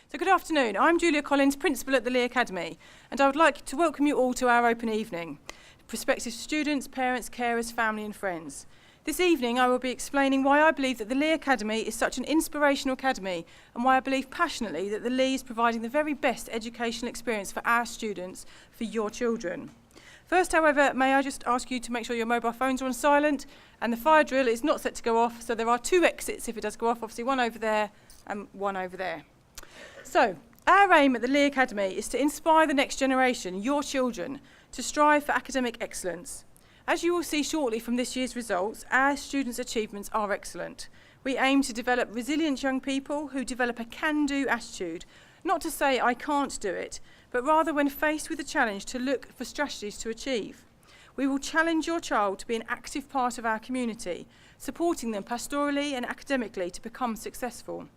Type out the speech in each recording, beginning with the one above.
So good afternoon, I'm Julia Collins, Principal at the Lee Academy, and I would like to welcome you all to our open evening. Prospective students, parents, carers, family and friends. This evening I will be explaining why I believe that the Lee Academy is such an inspirational academy and why I believe passionately that the Lee is providing the very best educational experience for our students, for your children. First, however, may I just ask you to make sure your mobile phones are on silent and the fire drill is not set to go off, so there are two exits if it does go off, obviously one over there and one over there. So, our aim at the Lee Academy is to inspire the next generation, your children, to strive for academic excellence. As you will see shortly from this year's results, our students' achievements are excellent. We aim to develop resilient young people who develop a can-do attitude, not to say I can't do it, but rather when faced with a challenge to look for strategies to achieve. We will challenge your child to be an active part of our community, supporting them pastorally and academically to become successful.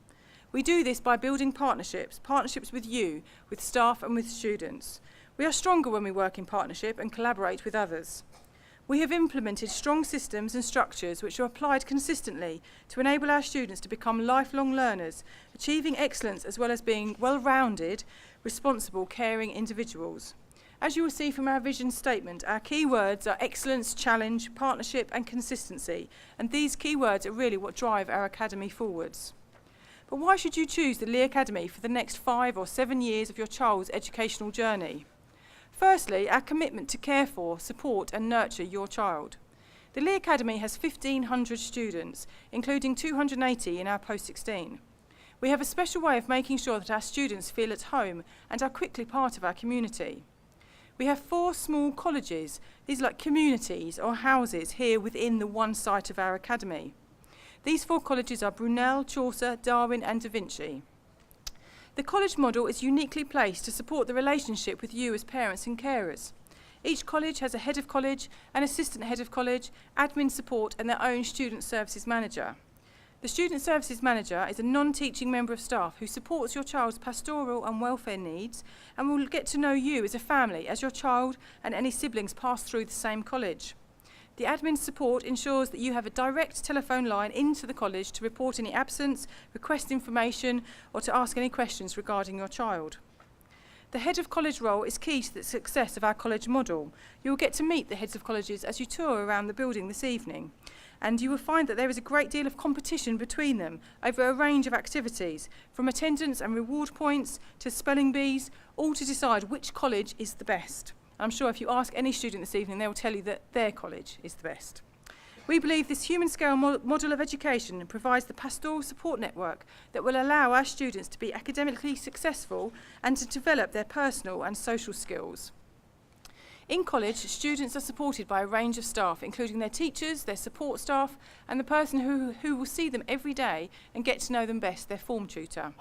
We do this by building partnerships with you, with staff and with students. We are stronger when we work in partnership and collaborate with others. We have implemented strong systems and structures which are applied consistently to enable our students to become lifelong learners, achieving excellence as well as being well-rounded, responsible, caring individuals. As you will see from our vision statement, our key words are excellence, challenge, partnership and consistency, and these key words are really what drive our academy forwards. But why should you choose the Lee Academy for the next 5 or 7 years of your child's educational journey? Firstly, our commitment to care for, support and nurture your child. The Lee Academy has 1,500 students, including 280 in our post-16. We have a special way of making sure that our students feel at home and are quickly part of our community. We have 4 small colleges, these are like communities or houses here within the one site of our academy. These 4 colleges are Brunel, Chaucer, Darwin and Da Vinci. The college model is uniquely placed to support the relationship with you as parents and carers. Each college has a head of college, an assistant head of college, admin support and their own student services manager. The student services manager is a non-teaching member of staff who supports your child's pastoral and welfare needs and will get to know you as a family as your child and any siblings pass through the same college. The admin support ensures that you have a direct telephone line into the college to report any absence, request information, or to ask any questions regarding your child. The head of college role is key to the success of our college model. You will get to meet the heads of colleges as you tour around the building this evening, and you will find that there is a great deal of competition between them over a range of activities, from attendance and reward points to spelling bees, all to decide which college is the best. I'm sure if you ask any student this evening, they will tell you that their college is the best. We believe this human-scale model of education provides the pastoral support network that will allow our students to be academically successful and to develop their personal and social skills. In college, students are supported by a range of staff, including their teachers, their support staff, and the person who will see them every day and get to know them best, their form tutor.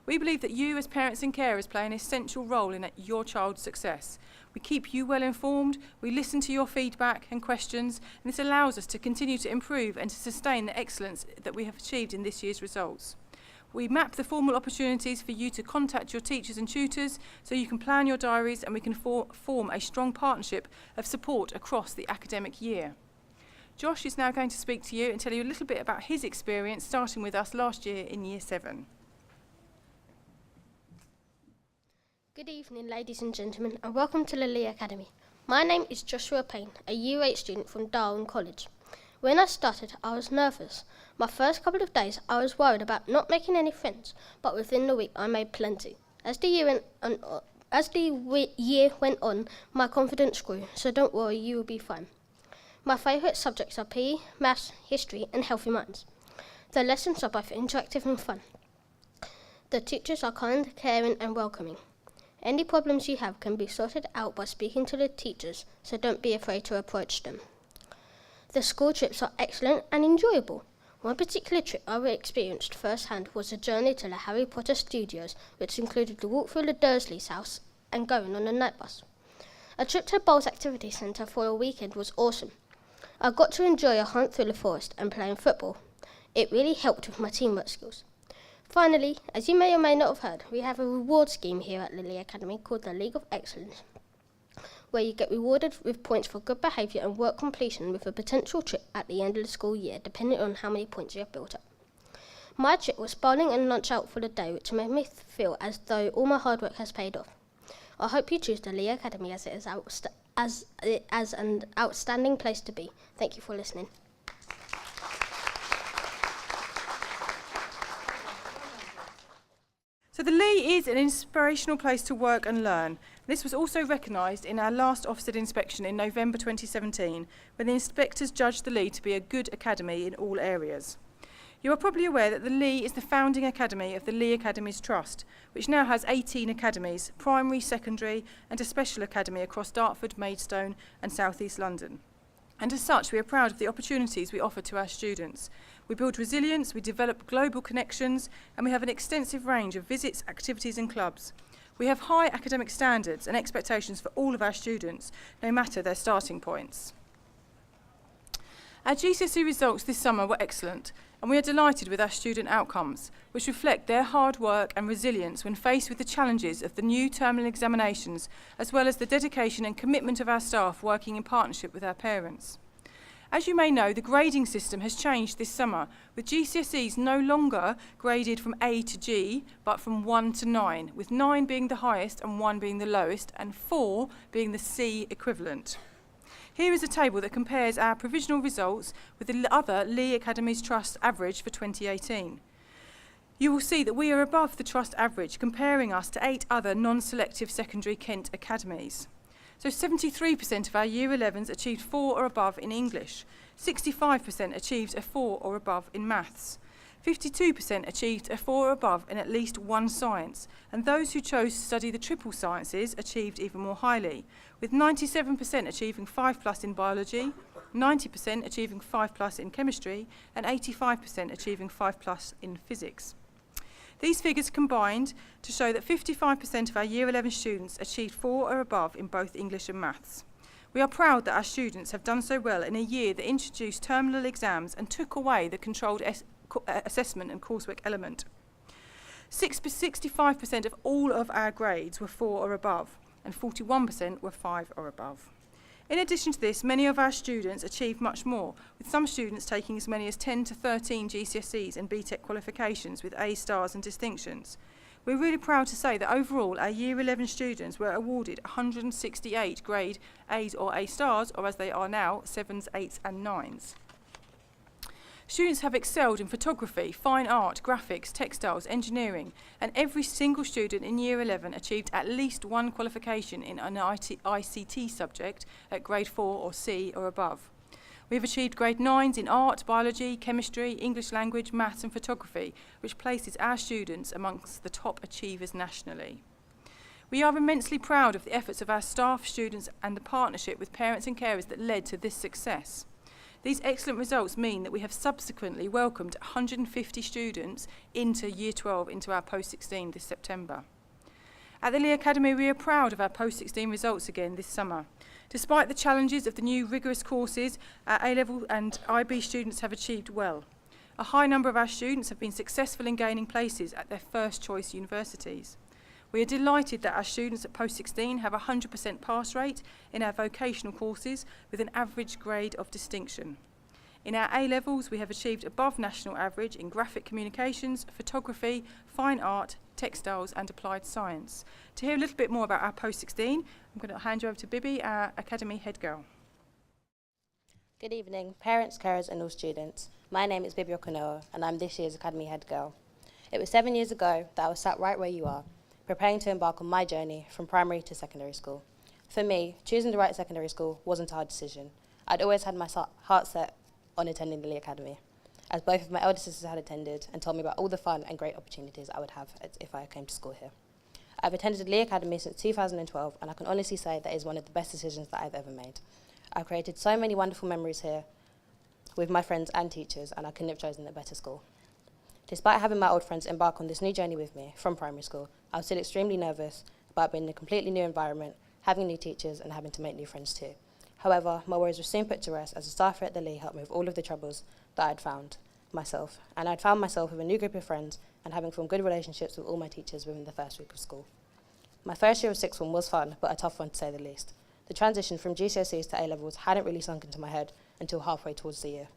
We believe that you as parents and carers play an essential role in your child's success. We keep you well informed, we listen to your feedback and questions, and this allows us to continue to improve and to sustain the excellence that we have achieved in this year's results. We map the formal opportunities for you to contact your teachers and tutors so you can plan your diaries and we can form a strong partnership of support across the academic year. Josh is now going to speak to you and tell you a little bit about his experience starting with us last year in Year 7. Good evening, ladies and gentlemen, and welcome to the Lee Academy. My name is Joshua Payne, a Year 8 student from Darwin College. When I started, I was nervous. My first couple of days, I was worried about not making any friends, but within the week, I made plenty. As the year went on, my confidence grew, so don't worry, you will be fine. My favourite subjects are PE, Maths, History, and Healthy Minds. The lessons are both interactive and fun. The teachers are kind, caring, and welcoming. Any problems you have can be sorted out by speaking to the teachers, so don't be afraid to approach them. The school trips are excellent and enjoyable. One particular trip I experienced firsthand was a journey to the Harry Potter studios, which included the walk through the Dursleys' house and going on a night bus. A trip to Bowles Activity Centre for a weekend was awesome. I got to enjoy a hunt through the forest and playing football. It really helped with my teamwork skills. Finally, as you may or may not have heard, we have a reward scheme here at the Lee Academy called the League of Excellence, where you get rewarded with points for good behaviour and work completion with a potential trip at the end of the school year, depending on how many points you have built up. My trip was bowling and lunch out for the day, which made me feel as though all my hard work has paid off. I hope you choose the Lee Academy as it is as an outstanding place to be. Thank you for listening. So the Lee is an inspirational place to work and learn. This was also recognised in our last Ofsted inspection in November 2017, when the inspectors judged the Lee to be a good academy in all areas. You are probably aware that the Lee is the founding academy of the Lee Academies Trust, which now has 18 academies, primary, secondary and a special academy across Dartford, Maidstone and South East London. And as such, we are proud of the opportunities we offer to our students. We build resilience, we develop global connections, and we have an extensive range of visits, activities and clubs. We have high academic standards and expectations for all of our students, no matter their starting points. Our GCSE results this summer were excellent, and we are delighted with our student outcomes, which reflect their hard work and resilience when faced with the challenges of the new terminal examinations, as well as the dedication and commitment of our staff working in partnership with our parents. As you may know, the grading system has changed this summer, with GCSEs no longer graded from A to G, but from 1 to 9, with 9 being the highest and 1 being the lowest, and 4 being the C equivalent. Here is a table that compares our provisional results with the other Lee Academies Trust average for 2018. You will see that we are above the Trust average, comparing us to 8 other non-selective secondary Kent academies. So 73% of our Year 11s achieved 4 or above in English, 65% achieved a 4 or above in maths, 52% achieved a 4 or above in at least one science, and those who chose to study the triple sciences achieved even more highly, with 97% achieving 5+ in biology, 90% achieving 5+ in chemistry, and 85% achieving 5+ in physics. These figures combined to show that 55% of our Year 11 students achieved 4 or above in both English and maths. We are proud that our students have done so well in a year that introduced terminal exams and took away the controlled assessment and coursework element. 65% of all of our grades were 4 or above, and 41% were 5 or above. In addition to this, many of our students achieved much more, with some students taking as many as 10 to 13 GCSEs and BTEC qualifications with A stars and distinctions. We're really proud to say that overall our Year 11 students were awarded 168 grade A's or A stars, or as they are now, 7s, 8s and 9s. Students have excelled in photography, fine art, graphics, textiles, engineering, and every single student in Year 11 achieved at least one qualification in an ICT subject at grade 4 or C or above. We have achieved grade 9s in art, biology, chemistry, English language, maths and photography, which places our students amongst the top achievers nationally. We are immensely proud of the efforts of our staff, students and the partnership with parents and carers that led to this success. These excellent results mean that we have subsequently welcomed 150 students into Year 12 into our Post-16 this September. At the Lee Academy, we are proud of our Post-16 results again this summer. Despite the challenges of the new rigorous courses, our A-level and IB students have achieved well. A high number of our students have been successful in gaining places at their first choice universities. We are delighted that our students at Post-16 have a 100% pass rate in our vocational courses with an average grade of distinction. In our A-levels, we have achieved above national average in graphic communications, photography, fine art, textiles and applied science. To hear a little bit more about our Post-16, I'm going to hand you over to Libby, our Academy head girl. Good evening, parents, carers and all students. My name is Libby OConnor and I'm this year's Academy head girl. It was 7 years ago that I was sat right where you are, preparing to embark on my journey from primary to secondary school. For me, choosing the right secondary school wasn't a hard decision. I'd always had my heart set on attending the Lee Academy, as both of my elder sisters had attended and told me about all the fun and great opportunities I would have if I came to school here. I've attended Lee Academy since 2012 and I can honestly say that is one of the best decisions that I've ever made. I've created so many wonderful memories here with my friends and teachers and I couldn't have chosen a better school. Despite having my old friends embark on this new journey with me from primary school, I was still extremely nervous about being in a completely new environment, having new teachers and having to make new friends too. However, my worries were soon put to rest as the staff here at the Lee helped me with all of the troubles that I'd found myself. And I'd found myself with a new group of friends and having formed good relationships with all my teachers within the first week of school. My first year of sixth form was fun, but a tough one to say the least. The transition from GCSEs to A-levels hadn't really sunk into my head until halfway towards the year.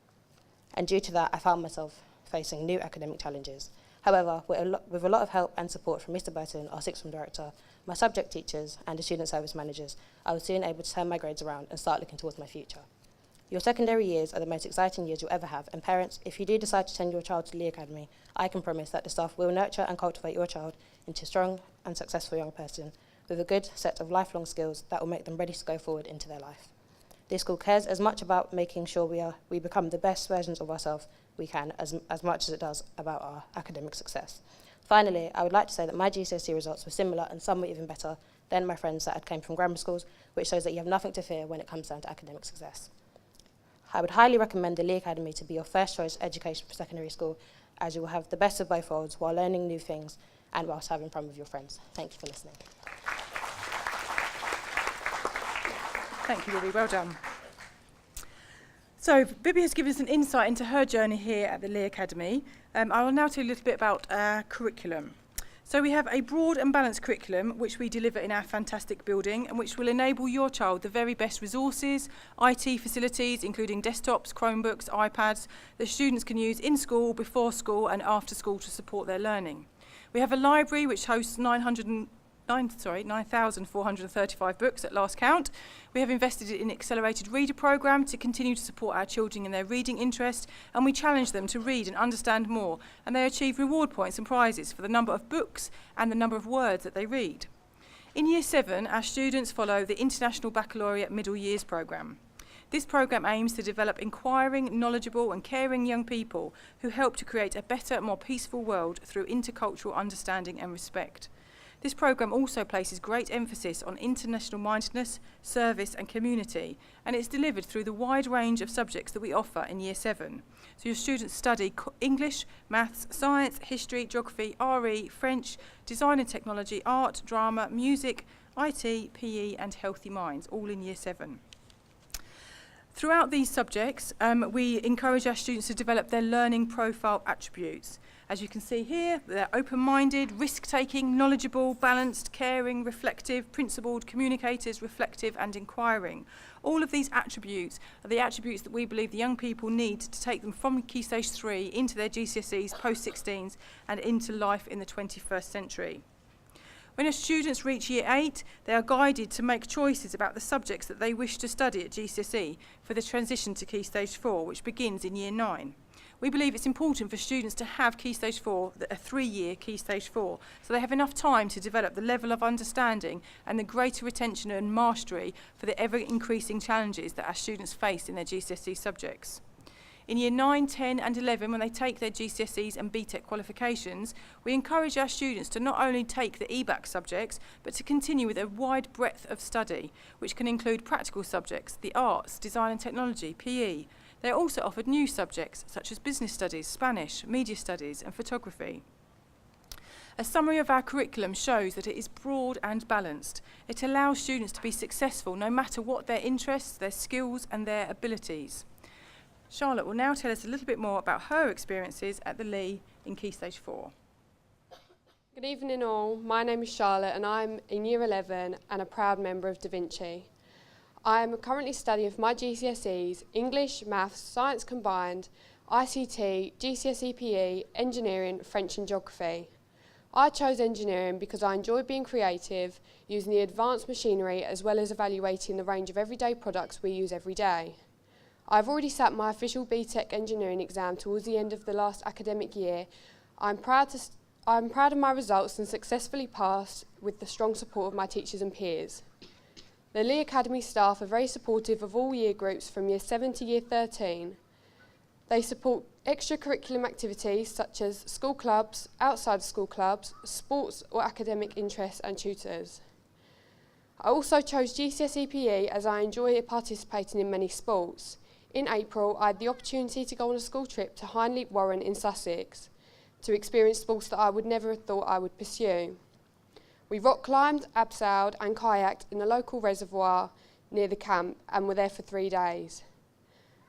And due to that, I found myself facing new academic challenges. However, with a lot of help and support from Mr. Burton, our sixth form director, my subject teachers and the student service managers, I was soon able to turn my grades around and start looking towards my future. Your secondary years are the most exciting years you'll ever have, and parents, if you do decide to send your child to Lee Academy, I can promise that the staff will nurture and cultivate your child into a strong and successful young person with a good set of lifelong skills that will make them ready to go forward into their life. This school cares as much about making sure we become the best versions of ourselves we can as much as it does about our academic success. Finally, I would like to say that my GCSE results were similar and some were even better than my friends that had came from grammar schools, which shows that you have nothing to fear when it comes down to academic success. I would highly recommend the Lee Academy to be your first choice education for secondary school, as you will have the best of both worlds while learning new things and whilst having fun with your friends. Thank you for listening. Thank you, Libby. Well done. So, Libby has given us an insight into her journey here at the Lee Academy. I will now tell you a little bit about our curriculum. So we have a broad and balanced curriculum which we deliver in our fantastic building and which will enable your child the very best resources, IT facilities including desktops, Chromebooks, iPads that students can use in school, before school and after school to support their learning. We have a library which hosts 9,435 books at last count. We have invested in an accelerated reader programme to continue to support our children in their reading interest, and we challenge them to read and understand more, and they achieve reward points and prizes for the number of books and the number of words that they read. In Year 7, our students follow the International Baccalaureate Middle Years programme. This programme aims to develop inquiring, knowledgeable and caring young people who help to create a better, more peaceful world through intercultural understanding and respect. This programme also places great emphasis on international mindedness, service and community, and it's delivered through the wide range of subjects that we offer in Year 7. So your students study English, maths, science, history, geography, RE, French, design and technology, art, drama, music, IT, PE and healthy minds, all in Year 7. Throughout these subjects, we encourage our students to develop their learning profile attributes. As you can see here, they're open-minded, risk-taking, knowledgeable, balanced, caring, reflective, principled, communicators, reflective and inquiring. All of these attributes are the attributes that we believe the young people need to take them from Key Stage 3 into their GCSEs, post-16s and into life in the 21st century. When our students reach Year 8, they are guided to make choices about the subjects that they wish to study at GCSE for the transition to Key Stage 4, which begins in Year 9. We believe it's important for students to have Key Stage 4, a 3-year Key Stage 4, so they have enough time to develop the level of understanding and the greater retention and mastery for the ever-increasing challenges that our students face in their GCSE subjects. In Year 9, 10 and 11, when they take their GCSEs and BTEC qualifications, we encourage our students to not only take the EBAC subjects, but to continue with a wide breadth of study, which can include practical subjects, the arts, design and technology, PE. They are also offered new subjects such as business studies, Spanish, media studies and photography. A summary of our curriculum shows that it is broad and balanced. It allows students to be successful no matter what their interests, their skills and their abilities. Charlotte will now tell us a little bit more about her experiences at the Lee in Key Stage 4. Good evening all, my name is Charlotte and I'm in Year 11 and a proud member of Da Vinci. I am currently studying for my GCSEs, English, Maths, Science combined, ICT, GCSE PE, Engineering, French and Geography. I chose engineering because I enjoy being creative, using the advanced machinery as well as evaluating the range of everyday products we use every day. I've already sat my official BTEC engineering exam towards the end of the last academic year. I'm proud of my results and successfully passed with the strong support of my teachers and peers. The Lee Academy staff are very supportive of all year groups from Year 7 to Year 13. They support extracurricular activities such as school clubs, outside school clubs, sports or academic interests and tutors. I also chose GCSE PE as I enjoy participating in many sports. In April, I had the opportunity to go on a school trip to Hindleap Warren in Sussex to experience sports that I would never have thought I would pursue. We rock climbed, abseiled and kayaked in a local reservoir near the camp and were there for 3 days.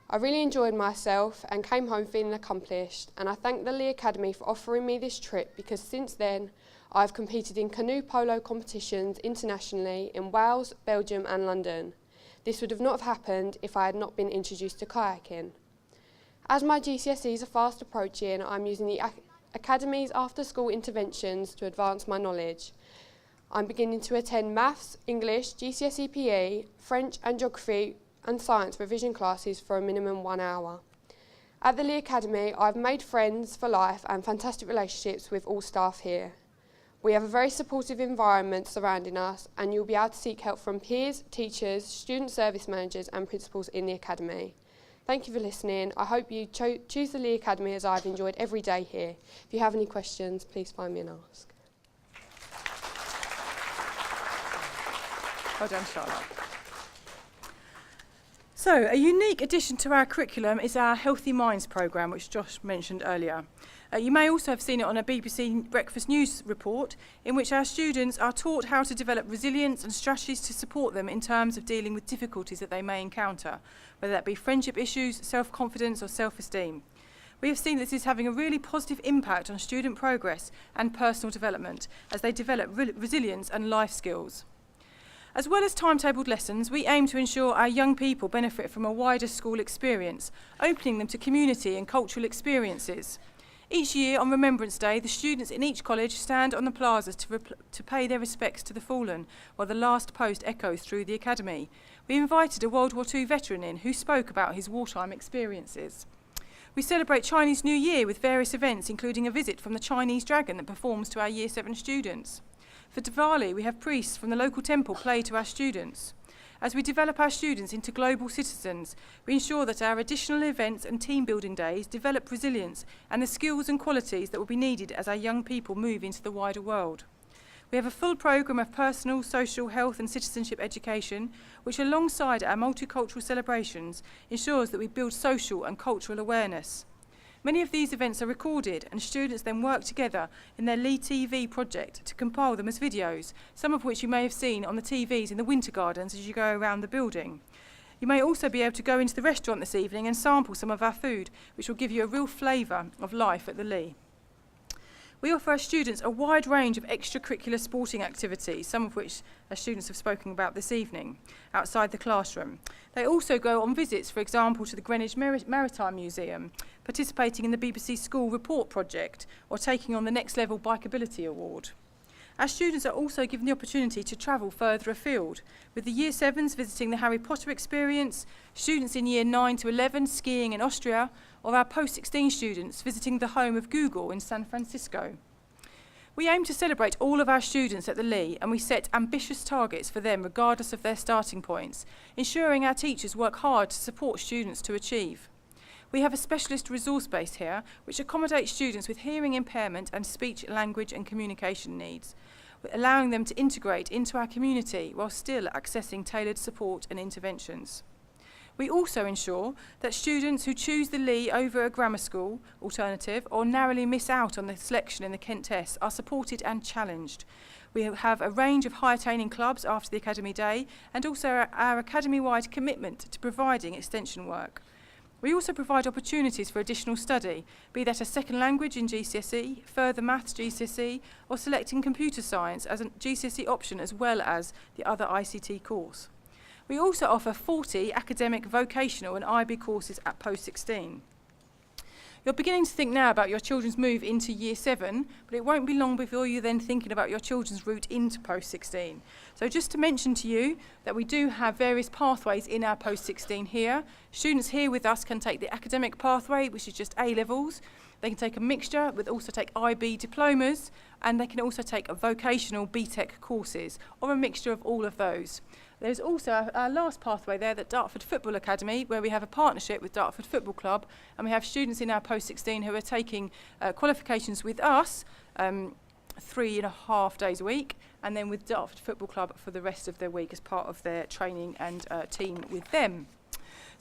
I really enjoyed myself and came home feeling accomplished, and I thank the Lee Academy for offering me this trip because since then I've competed in canoe polo competitions internationally in Wales, Belgium and London. This would have not have happened if I had not been introduced to kayaking. As my GCSEs are fast approaching, I'm using the Academy's after-school interventions to advance my knowledge. I'm beginning to attend Maths, English, GCSE PE, French and Geography and Science revision classes for a minimum 1 hour. At the Lee Academy, I've made friends for life and fantastic relationships with all staff here. We have a very supportive environment surrounding us, and you'll be able to seek help from peers, teachers, student service managers and principals in the Academy. Thank you for listening. I hope you choose the Lee Academy as I've enjoyed every day here. If you have any questions, please find me and ask. Well done, Charlotte. So, a unique addition to our curriculum is our Healthy Minds programme, which Josh mentioned earlier. You may also have seen it on a BBC Breakfast News report, in which our students are taught how to develop resilience and strategies to support them in terms of dealing with difficulties that they may encounter, whether that be friendship issues, self-confidence or self-esteem. We have seen this is having a really positive impact on student progress and personal development as they develop resilience and life skills. As well as timetabled lessons, we aim to ensure our young people benefit from a wider school experience, opening them to community and cultural experiences. Each year on Remembrance Day, the students in each college stand on the plazas to pay their respects to the fallen, while the last post echoes through the academy. We invited a World War II veteran in who spoke about his wartime experiences. We celebrate Chinese New Year with various events, including a visit from the Chinese dragon that performs to our Year 7 students. For Diwali, we have priests from the local temple play to our students. As we develop our students into global citizens, we ensure that our additional events and team building days develop resilience and the skills and qualities that will be needed as our young people move into the wider world. We have a full programme of personal, social, health and citizenship education, which alongside our multicultural celebrations ensures that we build social and cultural awareness. Many of these events are recorded and students then work together in their Lee TV project to compile them as videos, some of which you may have seen on the TVs in the Winter Gardens as you go around the building. You may also be able to go into the restaurant this evening and sample some of our food, which will give you a real flavour of life at the Lee. We offer our students a wide range of extracurricular sporting activities, some of which our students have spoken about this evening, outside the classroom. They also go on visits, for example, to the Greenwich Maritime Museum, participating in the BBC School Report project, or taking on the Next Level Bikeability Award. Our students are also given the opportunity to travel further afield, with the Year 7s visiting the Harry Potter experience, students in Year 9 to 11 skiing in Austria, or our Post-16 students visiting the home of Google in San Francisco. We aim to celebrate all of our students at the Lee, and we set ambitious targets for them regardless of their starting points, ensuring our teachers work hard to support students to achieve. We have a specialist resource base here, which accommodates students with hearing impairment and speech, language and communication needs, allowing them to integrate into our community while still accessing tailored support and interventions. We also ensure that students who choose the Lee over a grammar school alternative or narrowly miss out on the selection in the Kent tests are supported and challenged. We have a range of high-attaining clubs after the Academy Day and also our academy-wide commitment to providing extension work. We also provide opportunities for additional study, be that a second language in GCSE, further maths GCSE, or selecting computer science as a GCSE option as well as the other ICT course. We also offer 40 academic, vocational and IB courses at Post-16. You're beginning to think now about your children's move into Year 7, but it won't be long before you're then thinking about your children's route into Post-16. So just to mention to you that we do have various pathways in our Post-16 here. Students here with us can take the academic pathway, which is just A-levels. They can take a mixture, but also take IB diplomas, and they can also take a vocational BTEC courses, or a mixture of all of those. There's also our last pathway there, the Dartford Football Academy, where we have a partnership with Dartford Football Club, and we have students in our Post-16 who are taking qualifications with us 3.5 days a week, and then with Dartford Football Club for the rest of their week as part of their training and team with them.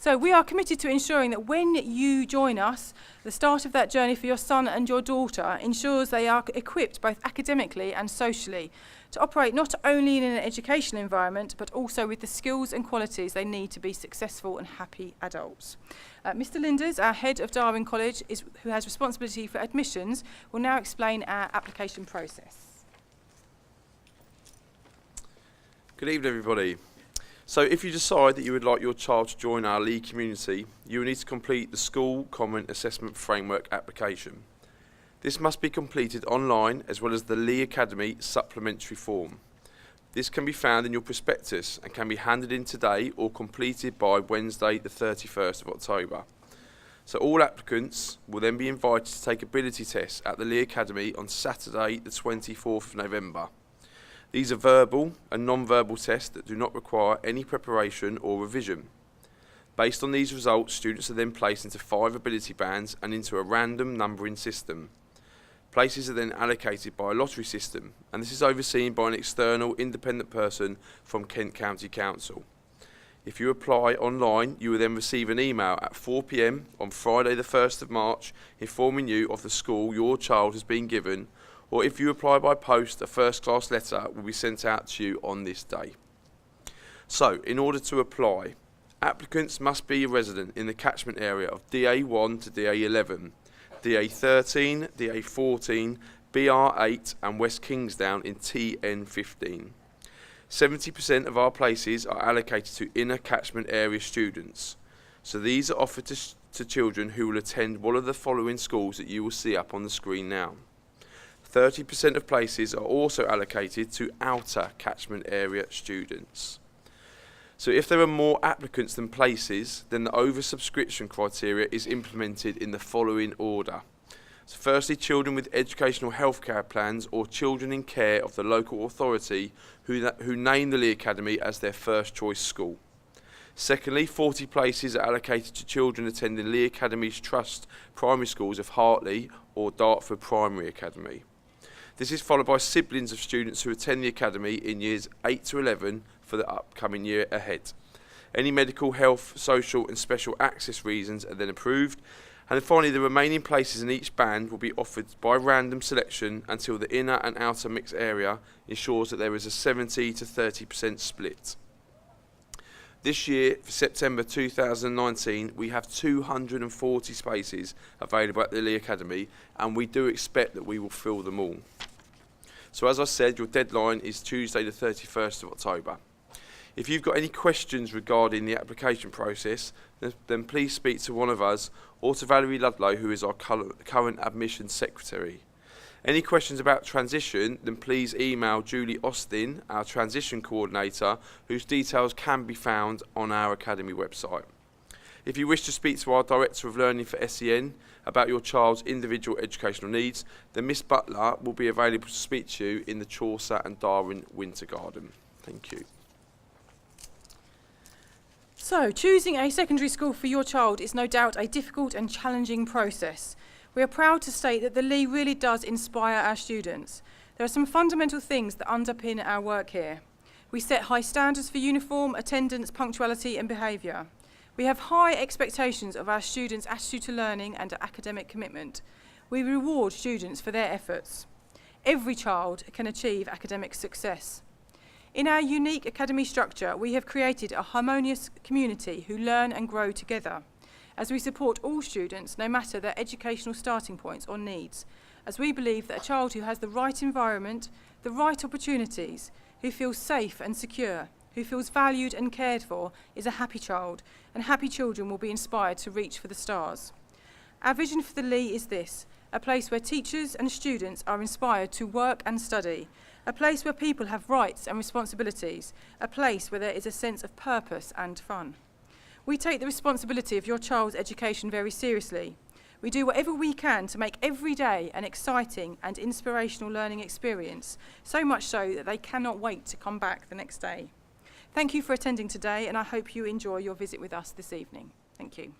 So we are committed to ensuring that when you join us, the start of that journey for your son and your daughter ensures they are equipped both academically and socially to operate not only in an educational environment, but also with the skills and qualities they need to be successful and happy adults. Mr. Linders, our head of Darwin College, who has responsibility for admissions, will now explain our application process. Good evening, everybody. So if you decide that you would like your child to join our Lee community, you will need to complete the School Common Assessment Framework application. This must be completed online as well as the Lee Academy supplementary form. This can be found in your prospectus and can be handed in today or completed by Wednesday the 31st of October. So all applicants will then be invited to take ability tests at the Lee Academy on Saturday the 24th of November. These are verbal and non-verbal tests that do not require any preparation or revision. Based on these results, students are then placed into 5 ability bands and into a random numbering system. Places are then allocated by a lottery system, and this is overseen by an external independent person from Kent County Council. If you apply online, you will then receive an email at 4 p.m. on Friday the 1st of March informing you of the school your child has been given, or if you apply by post, a first-class letter will be sent out to you on this day. So, in order to apply, applicants must be a resident in the catchment area of DA1 to DA11, DA13, DA14, BR8 and West Kingsdown in TN15. 70% of our places are allocated to inner catchment area students. So these are offered to children who will attend one of the following schools that you will see up on the screen now. 30% of places are also allocated to outer catchment area students. So if there are more applicants than places, then the oversubscription criteria is implemented in the following order. So firstly, children with educational healthcare plans or children in care of the local authority who name the Lee Academy as their first choice school. Secondly, 40 places are allocated to children attending Lee Academy's Trust primary schools of Hartley or Dartford Primary Academy. This is followed by siblings of students who attend the academy in years 8 to 11 for the upcoming year ahead. Any medical, health, social and special access reasons are then approved. And then finally, the remaining places in each band will be offered by random selection until the inner and outer mixed area ensures that there is a 70 to 30% split. This year, for September 2019, we have 240 spaces available at the Lee Academy, and we do expect that we will fill them all. So as I said, your deadline is Tuesday the 31st of October. If you've got any questions regarding the application process, then please speak to one of us or to Valerie Ludlow, who is our current admissions secretary. Any questions about transition, then please email Julie Austin, our transition coordinator, whose details can be found on our academy website. If you wish to speak to our Director of Learning for SEN about your child's individual educational needs, then Miss Butler will be available to speak to you in the Chaucer and Darwin Winter Garden. Thank you. So, choosing a secondary school for your child is no doubt a difficult and challenging process. We are proud to state that the Lee really does inspire our students. There are some fundamental things that underpin our work here. We set high standards for uniform, attendance, punctuality and behaviour. We have high expectations of our students' attitude to learning and academic commitment. We reward students for their efforts. Every child can achieve academic success. In our unique academy structure, we have created a harmonious community who learn and grow together, as we support all students, no matter their educational starting points or needs, as we believe that a child who has the right environment, the right opportunities, who feels safe and secure, who feels valued and cared for, is a happy child, and happy children will be inspired to reach for the stars. Our vision for the Lee is this: a place where teachers and students are inspired to work and study, a place where people have rights and responsibilities, a place where there is a sense of purpose and fun. We take the responsibility of your child's education very seriously. We do whatever we can to make every day an exciting and inspirational learning experience, so much so that they cannot wait to come back the next day. Thank you for attending today, and I hope you enjoy your visit with us this evening. Thank you.